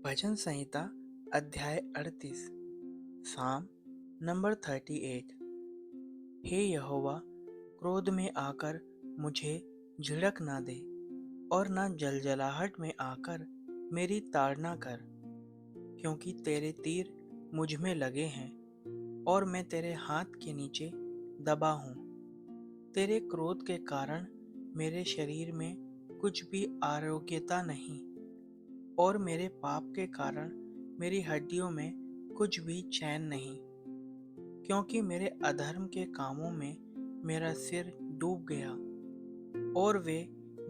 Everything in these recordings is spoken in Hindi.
भजन संहिता अध्याय 38। साम नंबर 38। हे यहोवा, क्रोध में आकर मुझे झिड़क ना दे और ना जलजलाहट में आकर मेरी ताड़ना कर, क्योंकि तेरे तीर मुझ में लगे हैं और मैं तेरे हाथ के नीचे दबा हूँ। तेरे क्रोध के कारण मेरे शरीर में कुछ भी आरोग्यता नहीं और मेरे पाप के कारण मेरी हड्डियों में कुछ भी चैन नहीं, क्योंकि मेरे अधर्म के कामों में मेरा सिर डूब गया और वे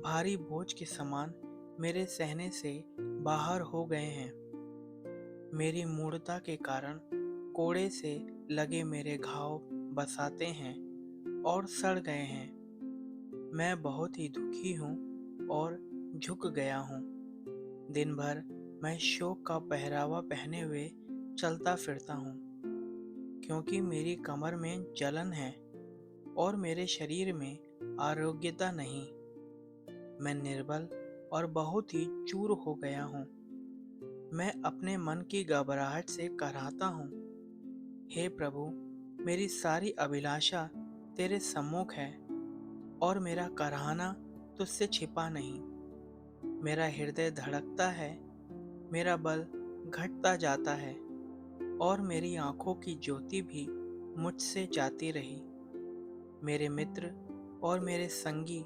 भारी बोझ के समान मेरे सहने से बाहर हो गए हैं। मेरी मूढ़ता के कारण कोड़े से लगे मेरे घाव बसाते हैं और सड़ गए हैं। मैं बहुत ही दुखी हूँ और झुक गया हूँ। दिन भर मैं शोक का पहरावा पहने हुए चलता फिरता हूँ, क्योंकि मेरी कमर में जलन है और मेरे शरीर में आरोग्यता नहीं। मैं निर्बल और बहुत ही चूर हो गया हूँ। मैं अपने मन की घबराहट से कराहता हूँ। हे प्रभु, मेरी सारी अभिलाषा तेरे सम्मुख है और मेरा कराहना तुझसे छिपा नहीं। मेरा हृदय धड़कता है, मेरा बल घटता जाता है और मेरी आंखों की ज्योति भी मुझसे जाती रही। मेरे मित्र और मेरे संगी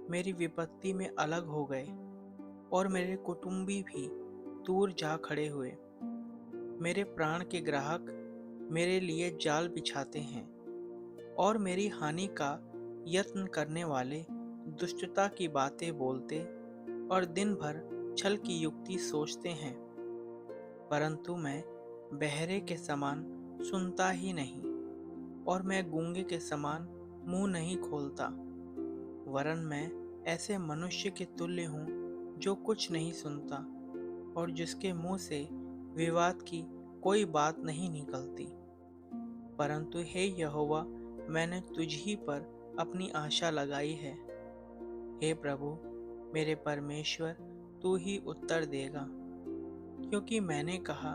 मेरी विपत्ति में अलग हो गए और मेरे कुटुंबी भी दूर जा खड़े हुए। मेरे प्राण के ग्राहक मेरे लिए जाल बिछाते हैं और मेरी हानि का यत्न करने वाले दुष्टता की बातें बोलते और दिन भर छल की युक्ति सोचते हैं। परंतु मैं बहरे के समान सुनता ही नहीं और मैं गूंगे के समान मुंह नहीं खोलता, वरन मैं ऐसे मनुष्य के तुल्य हूँ जो कुछ नहीं सुनता और जिसके मुंह से विवाद की कोई बात नहीं निकलती। परंतु हे यहोवा, मैंने तुझ ही पर अपनी आशा लगाई है। हे प्रभु, मेरे परमेश्वर, तू ही उत्तर देगा, क्योंकि मैंने कहा,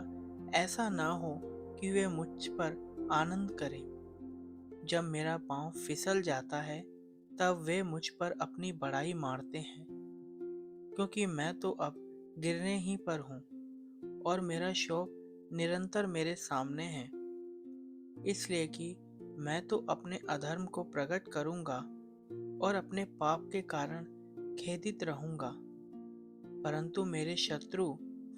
ऐसा ना हो कि वे मुझ पर आनंद करें। जब मेरा पांव फिसल जाता है तब वे मुझ पर अपनी बड़ाई मारते हैं, क्योंकि मैं तो अब गिरने ही पर हूँ और मेरा शोक निरंतर मेरे सामने है। इसलिए कि मैं तो अपने अधर्म को प्रकट करूँगा और अपने पाप के कारण खेदित रहूँगा। परंतु मेरे शत्रु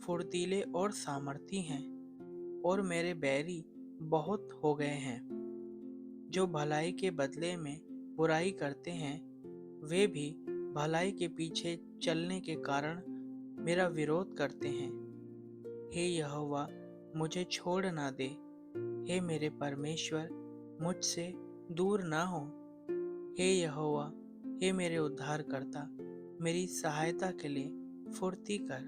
फुर्तीले और सामर्थी हैं और मेरे बैरी बहुत हो गए हैं। जो भलाई के बदले में बुराई करते हैं, वे भी भलाई के पीछे चलने के कारण मेरा विरोध करते हैं। हे यहोवा, मुझे छोड़ ना दे। हे मेरे परमेश्वर, मुझसे दूर ना हो। हे यहोवा, हे मेरे उद्धारकर्ता, मेरी सहायता के लिए फुर्ती कर।